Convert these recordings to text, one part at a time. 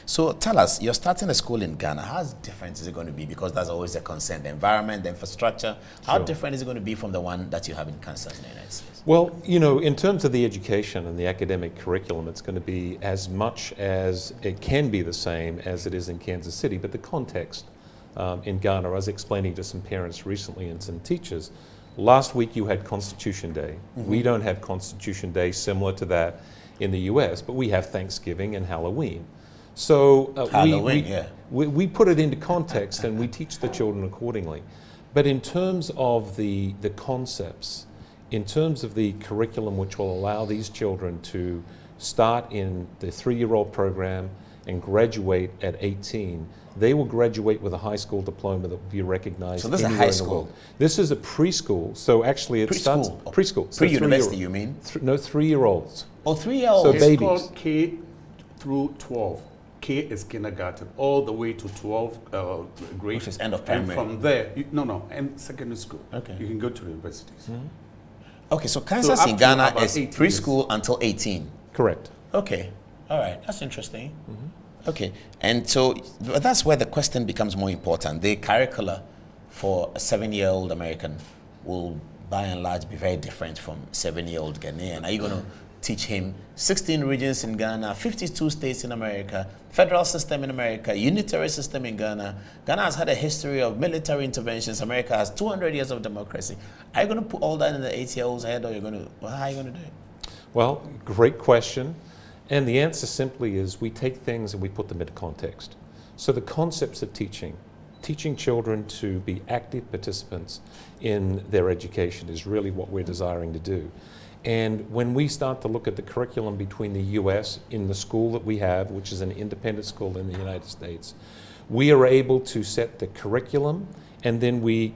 So tell us, you're starting a school in Ghana. How different is it going to be? Because that's always a concern. The environment, the infrastructure. How different is it going to be from the one that you have in Kansas in the United States? Well, you know, in terms of the education and the academic curriculum, it's going to be as much as it can be the same as it is in Kansas City, but the context in Ghana, I was explaining to some parents recently and some teachers, last week you had Constitution Day. We don't have Constitution Day similar to that in the US, but we have Thanksgiving and Halloween. So we put it into context and we teach the children accordingly. But in terms of the concepts, in terms of the curriculum which will allow these children to start in the 3-year-old program and graduate at 18, they will graduate with a high school diploma that will be recognized. So this is a high school? This is a preschool. So actually it starts preschool. So pre-university, you mean? No, 3-year-olds. Oh, 3-year-olds. So It's babies. called K through 12. K is kindergarten, all the way to 12th grade. Which is end of primary. And from there, and secondary school. Okay. You can go to the universities. Okay, so Kansas up in to Ghana about is 18 preschool until 18. Correct. Okay, all right, that's interesting. Okay, and so that's where the question becomes more important. The curricula for a 7-year-old American will, by and large, be very different from 7-year-old Ghanaian. Are you going to teach him 16 regions in Ghana, 52 states in America, federal system in America, unitary system in Ghana? Ghana has had a history of military interventions. America has 200 years of democracy. Are you going to put all that in the 8-year-old's head, or how are you going to do it? Well, great question. And the answer simply is we take things and we put them into context. So the concepts of teaching children to be active participants in their education is really what we're desiring to do. And when we start to look at the curriculum between the US in the school that we have, which is an independent school in the United States, we are able to set the curriculum and then we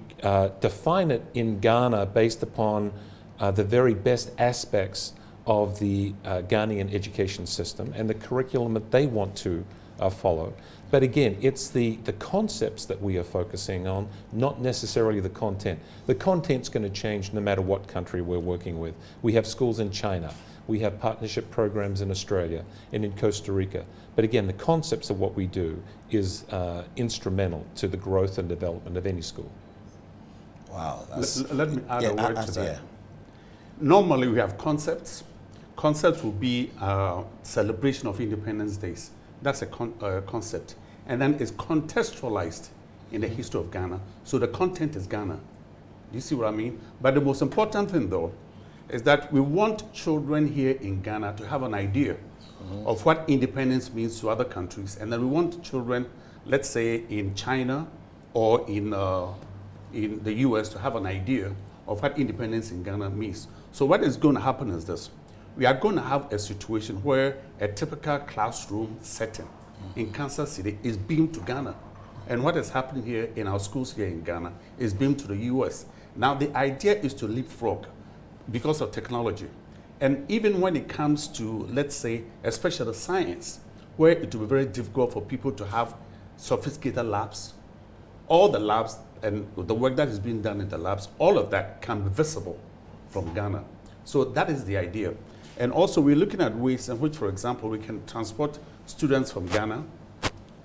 define it in Ghana based upon the very best aspects of the Ghanaian education system and the curriculum that they want to follow. But again, it's the concepts that we are focusing on, not necessarily the content. The content's going to change no matter what country we're working with. We have schools in China. We have partnership programs in Australia and in Costa Rica. But again, the concepts of what we do is instrumental to the growth and development of any school. Wow. Let me add a word to that. Yeah. Normally we have concepts. Concepts will be celebration of Independence Days. That's a concept. And then it's contextualized in the history of Ghana. So the content is Ghana. Do you see what I mean? But the most important thing, though, is that we want children here in Ghana to have an idea of what independence means to other countries. And then we want children, let's say in China or in the US, to have an idea of what independence in Ghana means. So what is going to happen is this. We are going to have a situation where a typical classroom setting in Kansas City is beamed to Ghana. And what is happening here in our schools here in Ghana is beamed to the US. Now the idea is to leapfrog because of technology. And even when it comes to, let's say, especially science, where it will be very difficult for people to have sophisticated labs, all the labs and the work that is being done in the labs, all of that can be visible from Ghana. So that is the idea. And also we're looking at ways in which, for example, we can transport students from Ghana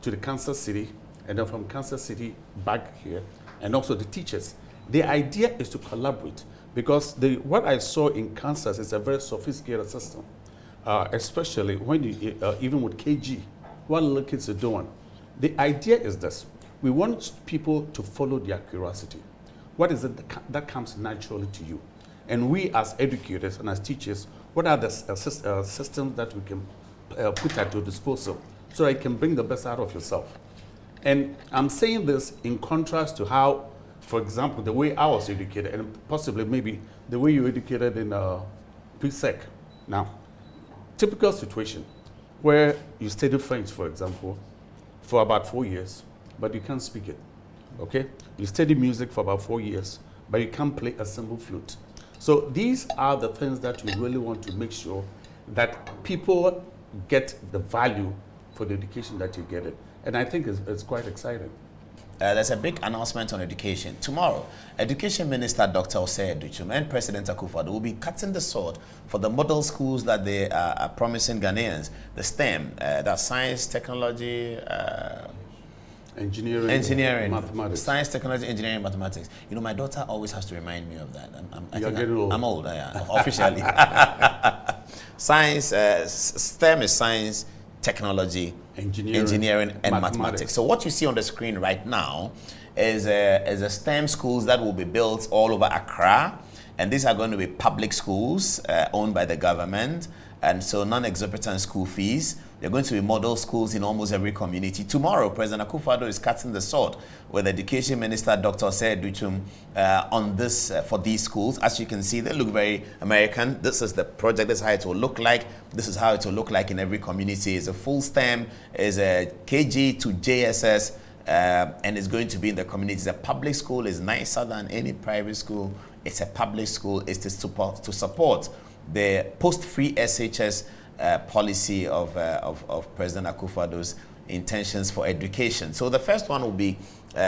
to the Kansas City, and then from Kansas City back here, and also the teachers. The idea is to collaborate, because what I saw in Kansas is a very sophisticated system, especially when you, even with KG, what little kids are doing. The idea is this. We want people to follow their curiosity. What is it that comes naturally to you? And we as educators and as teachers, what are the systems that we can put at your disposal so that you can bring the best out of yourself? And I'm saying this in contrast to how, for example, the way I was educated, and possibly maybe the way you were educated in pre-sec. Now, typical situation where you study French, for example, for about 4 years, but you can't speak it, okay? You study music for about 4 years, but you can't play a simple flute. So these are the things that we really want to make sure that people get the value for the education that you get it. And I think it's quite exciting. there's a big announcement on education. Tomorrow, Education Minister Dr Adutwum and President Akufo-Addo will be cutting the sword for the model schools that they are promising Ghanaians. The STEM, that's science, technology, engineering, mathematics. Science, technology, engineering, mathematics. You know, my daughter always has to remind me of that. I'm old, officially. Science, STEM is science, technology, engineering and mathematics. So what you see on the screen right now is a STEM schools that will be built all over Accra, and these are going to be public schools owned by the government, and so non-exorbitant school fees. They're going to be model schools in almost every community. Tomorrow, President Akufo-Addo is cutting the sword with Education Minister Dr Adutwum on this for these schools. As you can see, they look very American. This is the project. This is how it will look like. This is how it will look like in every community. It's a full STEM, it's a KG to JSS, and it's going to be in the community. It's a public school. It's nicer than any private school. It's a public school. It's to support the post-free SHS policy of President Akufo-Addo's intentions for education. So the first one will be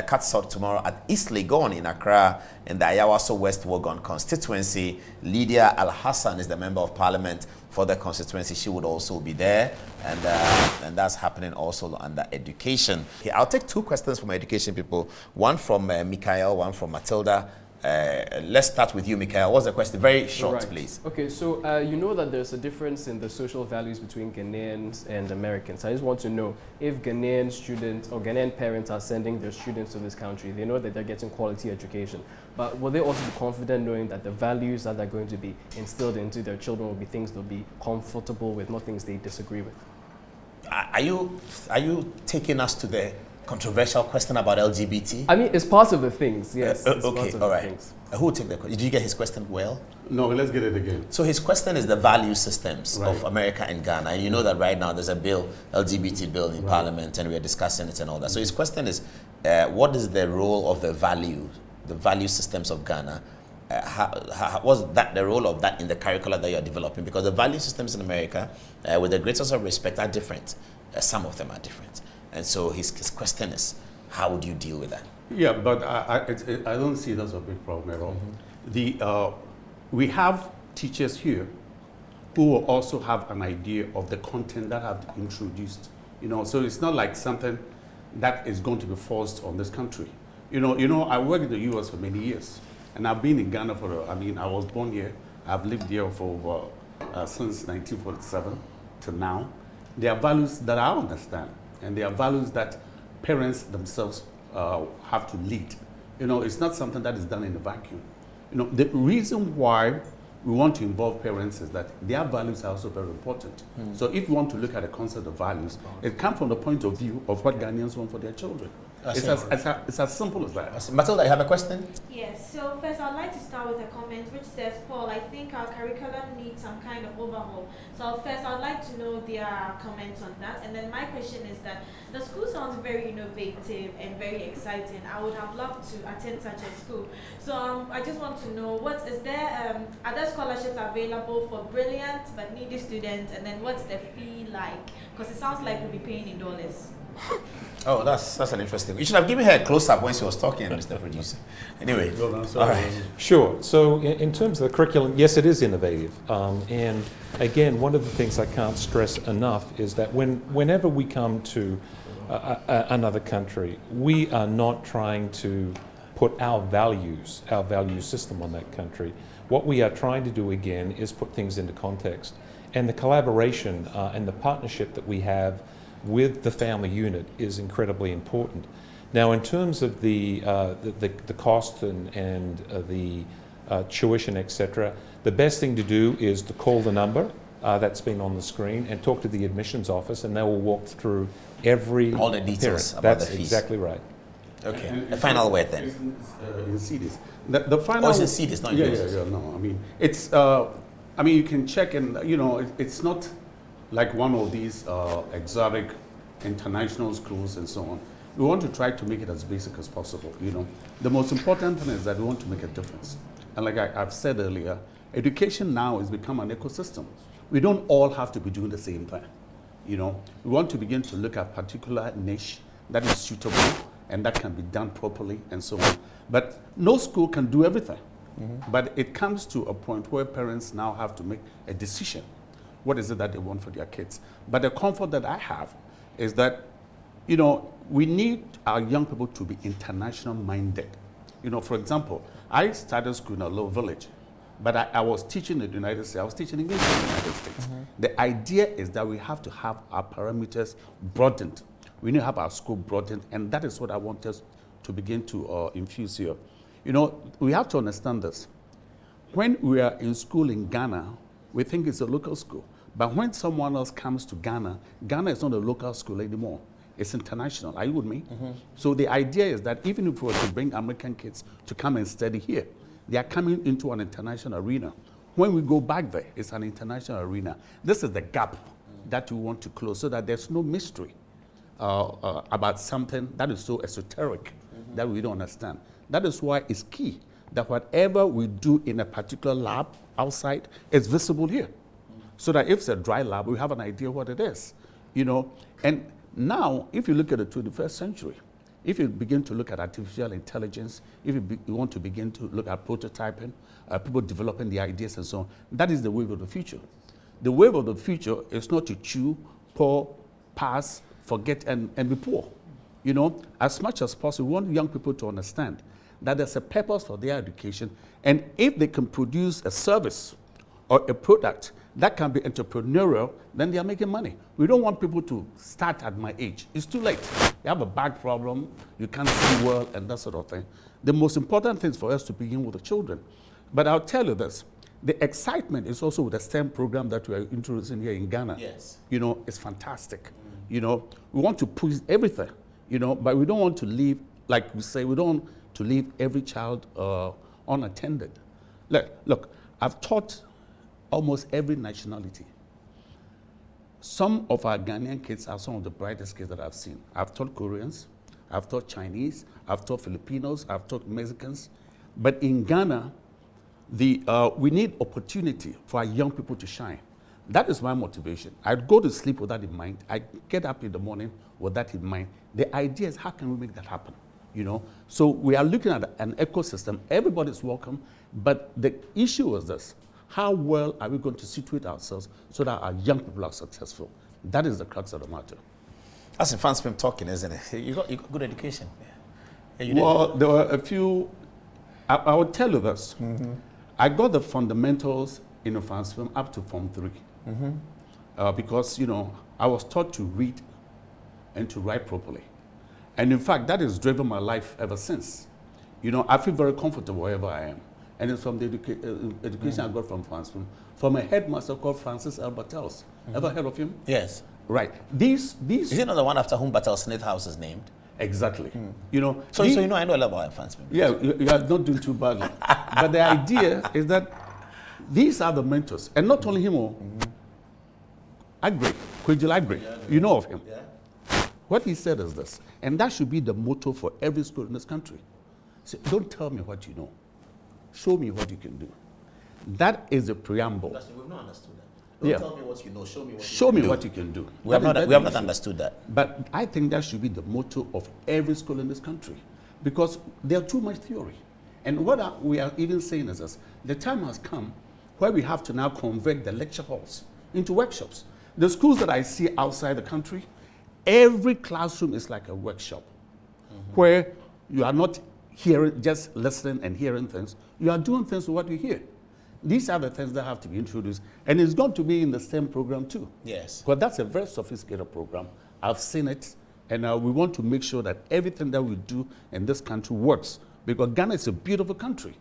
cut short tomorrow at East Legon in Accra in the Ayawaso West Wogon constituency. Lydia Al-Hassan is the member of parliament for the constituency. She would also be there, and that's happening also under education. Okay, I'll take two questions from education people, one from Mikael, one from Matilda. Let's start with you, Mikael. What's the question? Very short, please. Okay, so you know that there's a difference in the social values between Ghanaians and Americans. I just want to know if Ghanaian students or Ghanaian parents are sending their students to this country, they know that they're getting quality education, but will they also be confident knowing that the values that are going to be instilled into their children will be things they'll be comfortable with, not things they disagree with? Are you taking us to the controversial question about LGBT? I mean, it's part of the things, yes. Okay, all right. Who will take the question? Did you get his question well? No, let's get it again. So his question is the value systems of America and Ghana. And you know that right now there's a bill, LGBT bill in Parliament, and we are discussing it and all that. So his question is, what is the role of the value systems of Ghana? Was that the role of that in the curricula that you're developing? Because the value systems in America, with the greatest of respect, are different. Some of them are different. And so his question is, how would you deal with that? Yeah, but I don't see it as a big problem at all. Mm-hmm. We have teachers here who will also have an idea of the content that have been introduced. You know, so it's not like something that is going to be forced on this country. You know, I worked in the U.S. for many years, and I've been in Ghana I was born here. I've lived here for since 1947 to now. There are values that I understand. And there are values that parents themselves have to lead. You know, it's not something that is done in a vacuum. You know, the reason why we want to involve parents is that their values are also very important. So if you want to look at the concept of values, it comes from the point of view of what Ghanaians want for their children. It's as simple as that. Matilda, you have a question? Yes, so first I'd like to start with a comment which says, Paul, I think our curriculum needs some kind of overhaul. So first I'd like to know their comments on that. And then my question is that the school sounds very innovative and very exciting. I would have loved to attend such a school. So I just want to know, are there scholarships available for brilliant but needy students? And then what's the fee like? Because it sounds like we'll be paying in dollars. Oh, that's an interesting. You should have given her a close-up when she was talking, Mr. Producer. Anyway, all right. Sure. So in terms of the curriculum, yes, it is innovative. And again, one of the things I can't stress enough is that whenever we come to another country, we are not trying to put our value system on that country. What we are trying to do, again, is put things into context. And the collaboration and the partnership that we have with the family unit is incredibly important. Now, in terms of the cost and the tuition, etc., the best thing to do is to call the number that's been on the screen and talk to the admissions office, and they will walk through all the details about the fees. That's exactly right. Okay. The final word then. In CDs. The final. It's in CDs, not yours. Yeah. No, I mean it's. You can check, and it's not like one of these exotic international schools and so on. We want to try to make it as basic as possible. The most important thing is that we want to make a difference. And like I've said earlier, education now has become an ecosystem. We don't all have to be doing the same thing. We want to begin to look at particular niche that is suitable and that can be done properly and so on. But no school can do everything. But it comes to a point where parents now have to make a decision. What is it that they want for their kids? But the comfort that I have is that, you know, we need our young people to be international minded. You know, for example, I started school in a little village, but I was teaching in the United States. I was teaching English in the United States. The idea is that we have to have our parameters broadened. We need to have our scope broadened, and that is what I want us to begin to infuse here. You know, we have to understand this. When we are in school in Ghana, we think it's a local school. But when someone else comes to Ghana, Ghana is not a local school anymore. It's international. Are you with me? So the idea is that even if we were to bring American kids to come and study here, they are coming into an international arena. When we go back there, it's an international arena. This is the gap that we want to close so that there's no mystery about something that is so esoteric that we don't understand. That is why it's key that whatever we do in a particular lab outside is visible here. So that if it's a dry lab, we have an idea what it is. You know, and now, if you look at the 21st century, if you begin to look at artificial intelligence, if you want to begin to look at prototyping, people developing the ideas and so on, that is the wave of the future. The wave of the future is not to chew, pour, pass, forget, and be poor. You know, as much as possible, we want young people to understand that there's a purpose for their education, and if they can produce a service or a product that can be entrepreneurial, then they are making money. We don't want people to start at my age. It's too late. You have a back problem, you can't see well, and that sort of thing. The most important thing is for us to begin with the children. But I'll tell you this, the excitement is also with the STEM program that we are introducing here in Ghana. Yes. You know, it's fantastic. You know, we want to push everything, you know, but we don't want to leave, like we say, we don't want to leave every child unattended. Look, I've taught almost every nationality. Some of our Ghanaian kids are some of the brightest kids that I've seen. I've taught Koreans, I've taught Chinese, I've taught Filipinos, I've taught Mexicans. But in Ghana, we need opportunity for our young people to shine. That is my motivation. I'd go to sleep with that in mind. I get up in the morning with that in mind. The idea is, how can we make that happen? You know, so we are looking at an ecosystem. Everybody's welcome, but the issue is this: how well are we going to situate ourselves so that our young people are successful? That is the crux of the matter. That's in France talking, isn't it? You got good education. Yeah, well, there were a few. I will tell you this. I got the fundamentals in a France film up to Form 3. Because, you know, I was taught to read and to write properly. And in fact, that has driven my life ever since. You know, I feel very comfortable wherever I am. And it's from the education I got from France from a headmaster called Francis L. Battels. Ever heard of him? Yes. Right. These. Is he not the one after whom Battelle Smith House is named? Exactly. You know. So you know, I know a lot about France. Yeah, you are not doing too badly. But the idea is that these are the mentors, and not only him. Agri, Kwejil Agri. You know of him. Yeah. What he said is this, and that should be the motto for every school in this country. Say, don't tell me what you know. Show me what you can do. That is the preamble. We've not understood that. Don't tell me what you know. Show me what you can do. We have not understood that. But I think that should be the motto of every school in this country, because there's too much theory. And what we are even saying is this: the time has come where we have to now convert the lecture halls into workshops. The schools that I see outside the country, every classroom is like a workshop, where you are not hearing, just listening and hearing things. You are doing things with what you hear. These are the things that have to be introduced. And it's going to be in the STEM program too. Yes. Because that's a very sophisticated program. I've seen it. And we want to make sure that everything that we do in this country works. Because Ghana is a beautiful country.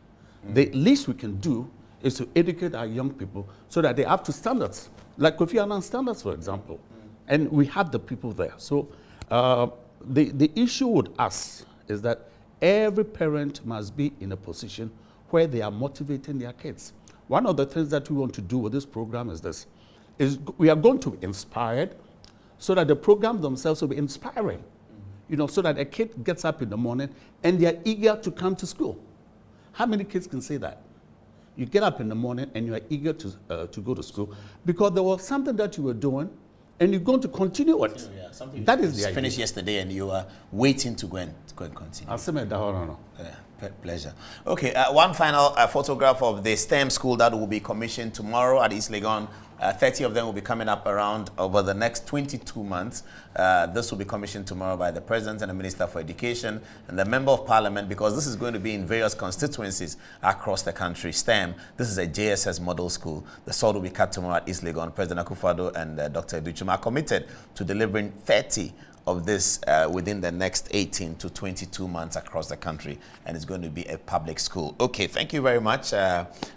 The least we can do is to educate our young people so that they have to standards. Like Kofi Annan standards, for example. And we have the people there. So the issue with us is that every parent must be in a position where they are motivating their kids. One of the things that we want to do with this program is this: is we are going to be inspired so that the program themselves will be inspiring. You know, so that a kid gets up in the morning and they are eager to come to school. How many kids can say that? You get up in the morning and you are eager to go to school because there was something that you were doing and you're going to continue it. Yeah, something That is you the idea. finished yesterday and you are waiting to go and continue. I'll say my no. Pleasure. Okay, one final photograph of the STEM school that will be commissioned tomorrow at East Legon. 30 of them will be coming up around over the next 22 months. This will be commissioned tomorrow by the President and the Minister for Education and the Member of Parliament, because this is going to be in various constituencies across the country. STEM, this is a JSS model school. The sword will be cut tomorrow at East Legon. President Akufo-Addo and Dr Adutwum are committed to delivering 30 of this within the next 18 to 22 months across the country, and it's going to be a public school. Okay, thank you very much.